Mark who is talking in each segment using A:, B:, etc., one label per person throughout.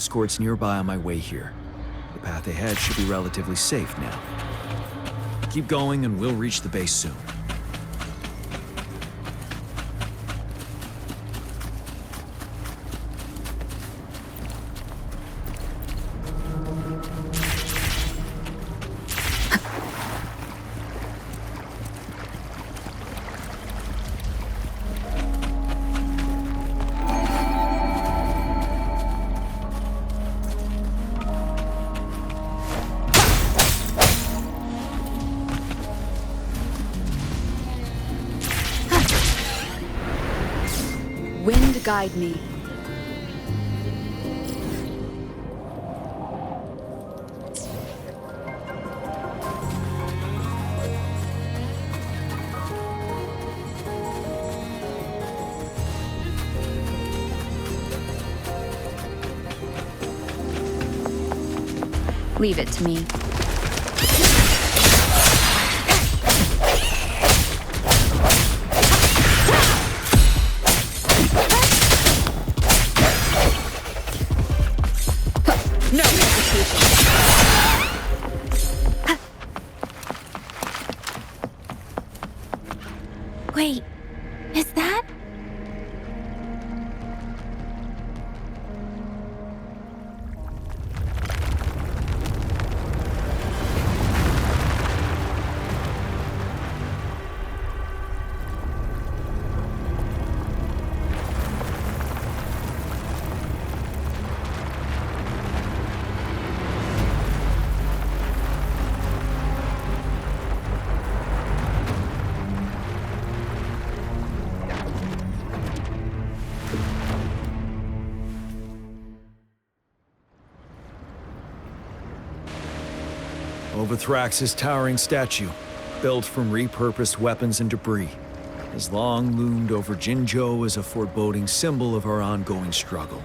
A: Escorts nearby on my way here. The path ahead should be relatively safe now. Keep going and we'll reach the base soon.
B: Wind guide me. Leave it to me. No hesitation.
C: Wait, is that?
A: Overthrax's towering statue, built from repurposed weapons and debris, has long loomed over Jinzhou as a foreboding symbol of our ongoing struggle.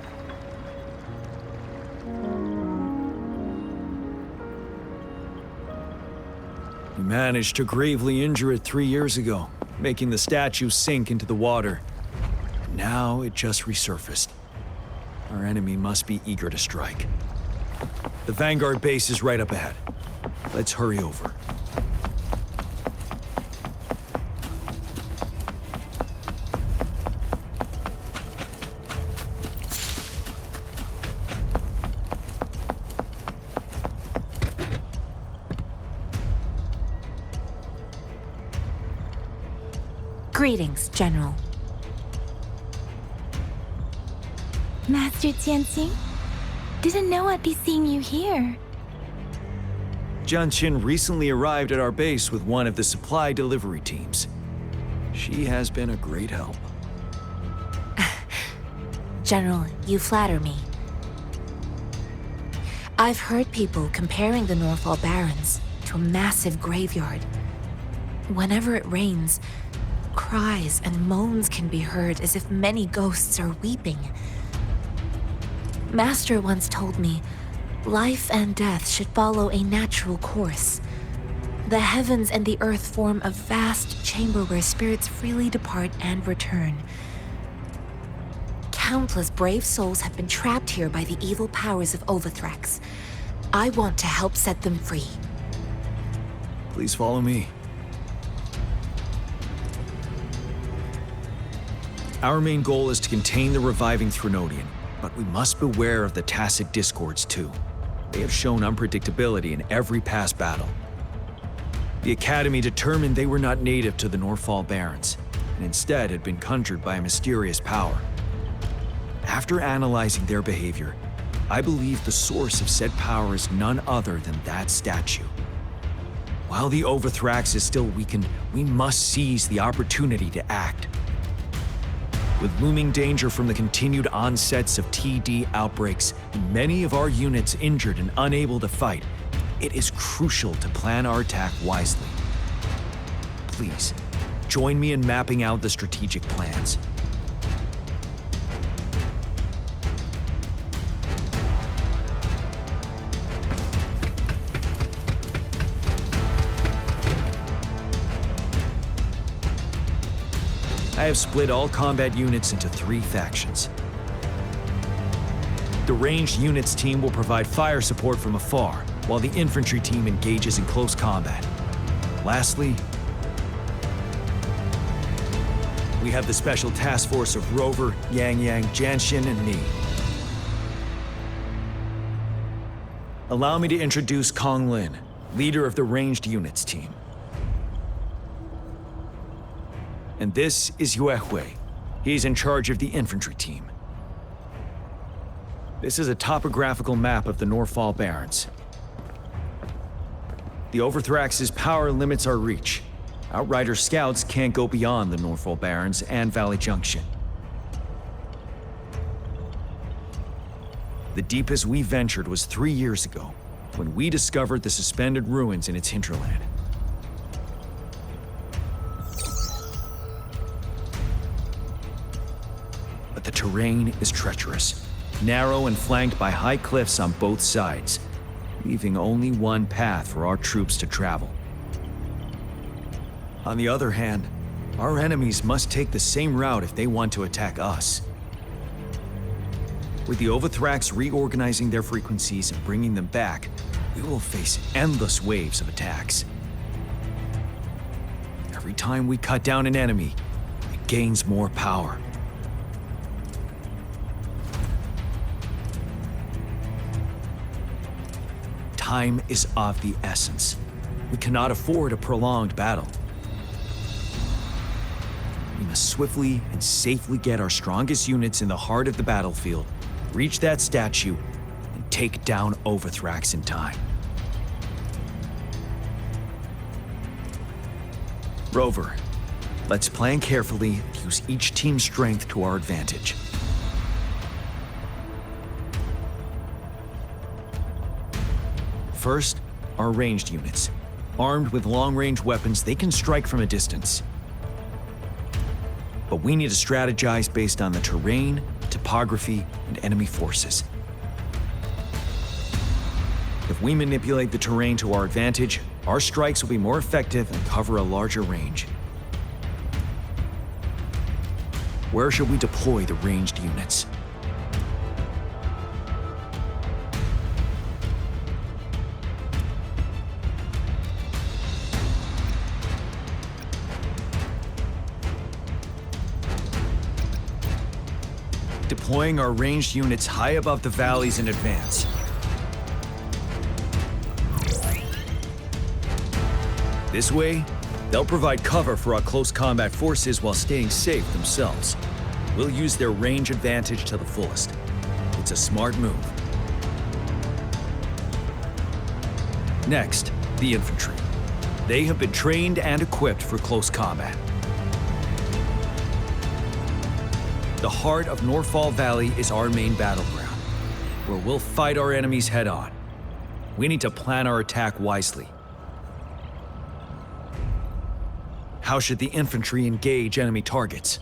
A: We managed to gravely injure it 3 years ago, making the statue sink into the water. Now it just resurfaced. Our enemy must be eager to strike. The Vanguard base is right up ahead. Let's hurry over.
C: Greetings, General. Master Jianxing? Didn't know I'd be seeing you here.
A: Jianqin recently arrived at our base with one of the supply delivery teams. She has been a great help.
C: General, you flatter me. I've heard people comparing the Northall Barrens to a massive graveyard. Whenever it rains, cries and moans can be heard as if many ghosts are weeping. Master once told me, life and death should follow a natural course. The heavens and the earth form a vast chamber where spirits freely depart and return. Countless brave souls have been trapped here by the evil powers of Overthrax. I want to help set them free.
A: Please follow me. Our main goal is to contain the reviving Threnodian, but we must beware of the tacit discords too. They have shown unpredictability in every past battle. The Academy determined they were not native to the Northall Barrens, and instead had been conjured by a mysterious power. After analyzing their behavior, I believe the source of said power is none other than that statue. While the Overthrax is still weakened, we must seize the opportunity to act. With looming danger from the continued onsets of TD outbreaks and many of our units injured and unable to fight, it is crucial to plan our attack wisely. Please, join me in mapping out the strategic plans. I have split all combat units into 3 factions. The ranged units team will provide fire support from afar, while the infantry team engages in close combat. Lastly, we have the special task force of Rover, Yang Yang, Janshin, and me. Allow me to introduce Kong Lin, leader of the ranged units team. And this is Yue Hui. He's in charge of the infantry team. This is a topographical map of the Norfall Barrens. The Overthrax's power limits our reach. Outrider scouts can't go beyond the Norfall Barrens and Valley Junction. The deepest we ventured was 3 years ago, when we discovered the suspended ruins in its hinterland. But the terrain is treacherous, narrow and flanked by high cliffs on both sides, leaving only one path for our troops to travel. On the other hand, our enemies must take the same route if they want to attack us. With the Overthrax reorganizing their frequencies and bringing them back, we will face endless waves of attacks. Every time we cut down an enemy, it gains more power. Time is of the essence. We cannot afford a prolonged battle. We must swiftly and safely get our strongest units in the heart of the battlefield, reach that statue, and take down Overthrax in time. Rover, let's plan carefully and use each team's strength to our advantage. First, our ranged units. Armed with long-range weapons, they can strike from a distance. But we need to strategize based on the terrain, topography, and enemy forces. If we manipulate the terrain to our advantage, our strikes will be more effective and cover a larger range. Where should we deploy the ranged units? Deploying our ranged units high above the valleys in advance. This way, they'll provide cover for our close combat forces while staying safe themselves. We'll use their range advantage to the fullest. It's a smart move. Next, the infantry. They have been trained and equipped for close combat. The heart of Norfall Valley is our main battleground, where we'll fight our enemies head-on. We need to plan our attack wisely. How should the infantry engage enemy targets?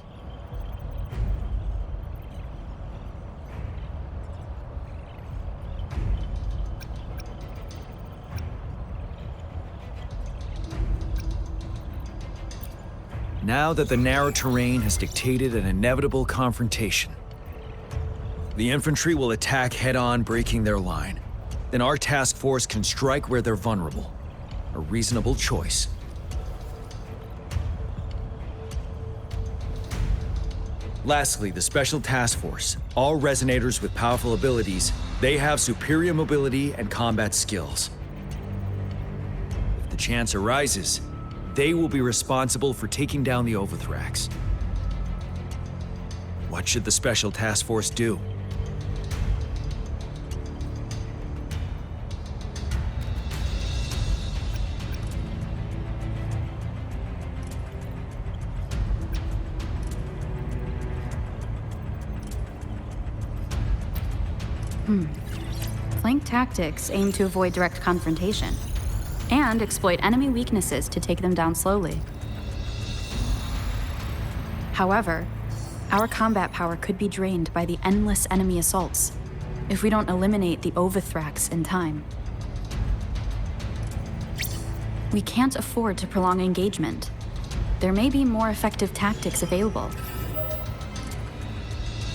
A: Now that the narrow terrain has dictated an inevitable confrontation, the infantry will attack head-on, breaking their line. Then our task force can strike where they're vulnerable. A reasonable choice. Lastly, the Special Task Force. All resonators with powerful abilities, they have superior mobility and combat skills. If the chance arises, they will be responsible for taking down the Overthrax. What should the Special Task Force do?
B: Flank tactics aim to avoid direct confrontation and exploit enemy weaknesses to take them down slowly. However, our combat power could be drained by the endless enemy assaults if we don't eliminate the Overthrax in time. We can't afford to prolong engagement. There may be more effective tactics available.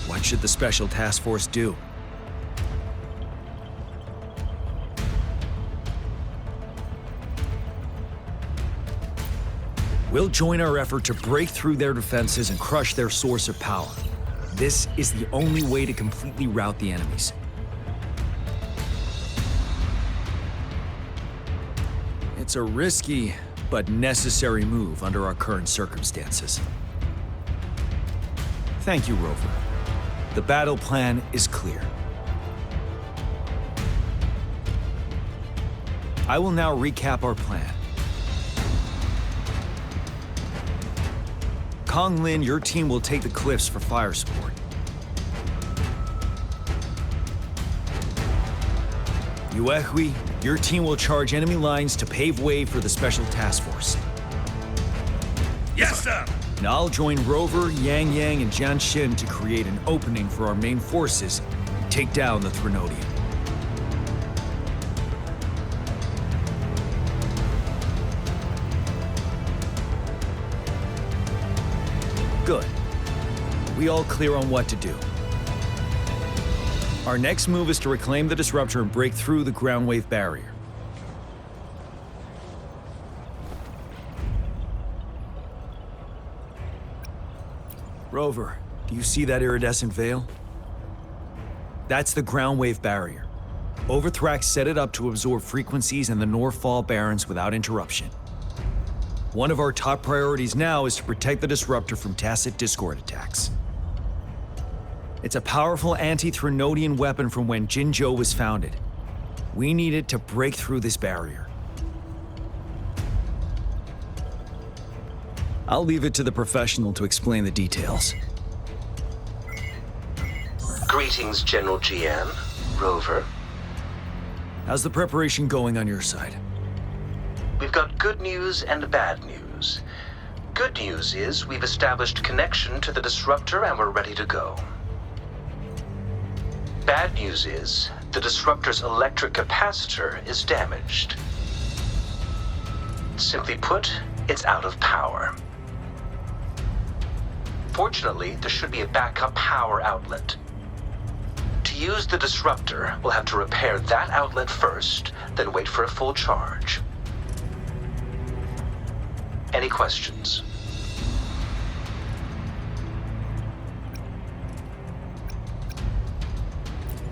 A: What should the Special Task Force do? We'll join our effort to break through their defenses and crush their source of power. This is the only way to completely rout the enemies. It's a risky but necessary move under our current circumstances. Thank you, Rover. The battle plan is clear. I will now recap our plan. Kong Lin, your team will take the cliffs for fire support. Yuehui, your team will charge enemy lines to pave way for the Special Task Force.
D: Yes, sir!
A: And I'll join Rover, Yang Yang, and Jianshin to create an opening for our main forces and take down the Threnodian. Good. We all clear on what to do. Our next move is to reclaim the Disruptor and break through the ground wave barrier. Rover, do you see that iridescent veil? That's the ground wave barrier. Overthrax set it up to absorb frequencies in the Northfall Barrens without interruption. One of our top priorities now is to protect the Disruptor from tacit Discord attacks. It's a powerful anti-Threnodian weapon from when Jinzhou was founded. We need it to break through this barrier. I'll leave it to the professional to explain the details.
E: Greetings, General GM. Rover.
A: How's the preparation going on your side?
E: We've got good news and bad news. Good news is we've established connection to the Disruptor and we're ready to go. Bad news is the Disruptor's electric capacitor is damaged. Simply put, it's out of power. Fortunately, there should be a backup power outlet. To use the Disruptor, we'll have to repair that outlet first, then wait for a full charge. Any questions?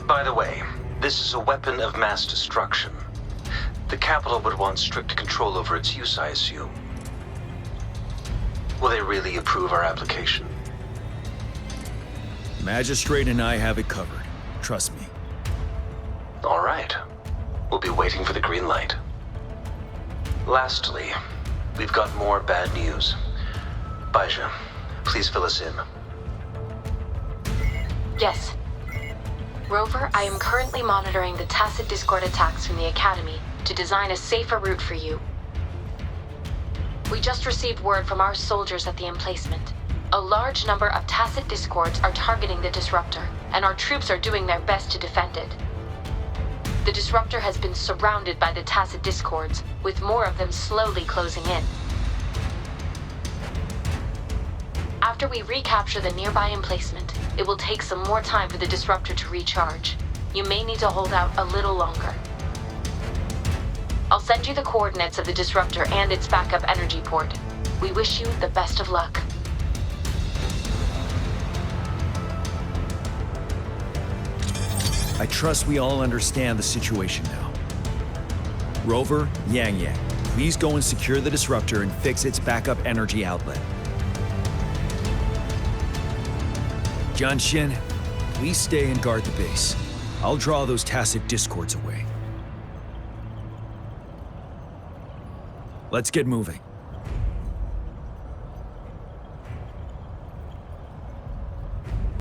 E: By the way, this is a weapon of mass destruction. The capital would want strict control over its use, I assume. Will they really approve our application?
A: Magistrate and I have it covered. Trust me.
E: All right. We'll be waiting for the green light. Lastly, we've got more bad news. Baija, please fill us in.
F: Yes. Rover, I am currently monitoring the tacit Discord attacks from the Academy to design a safer route for you. We just received word from our soldiers at the emplacement. A large number of tacit Discords are targeting the Disruptor, and our troops are doing their best to defend it. The Disruptor has been surrounded by the tacit Discords, with more of them slowly closing in. After we recapture the nearby emplacement, it will take some more time for the Disruptor to recharge. You may need to hold out a little longer. I'll send you the coordinates of the Disruptor and its backup energy port. We wish you the best of luck.
A: I trust we all understand the situation now. Rover, Yang Yang, please go and secure the Disruptor and fix its backup energy outlet. Jianshin, please stay and guard the base. I'll draw those tacit Discords away. Let's get moving.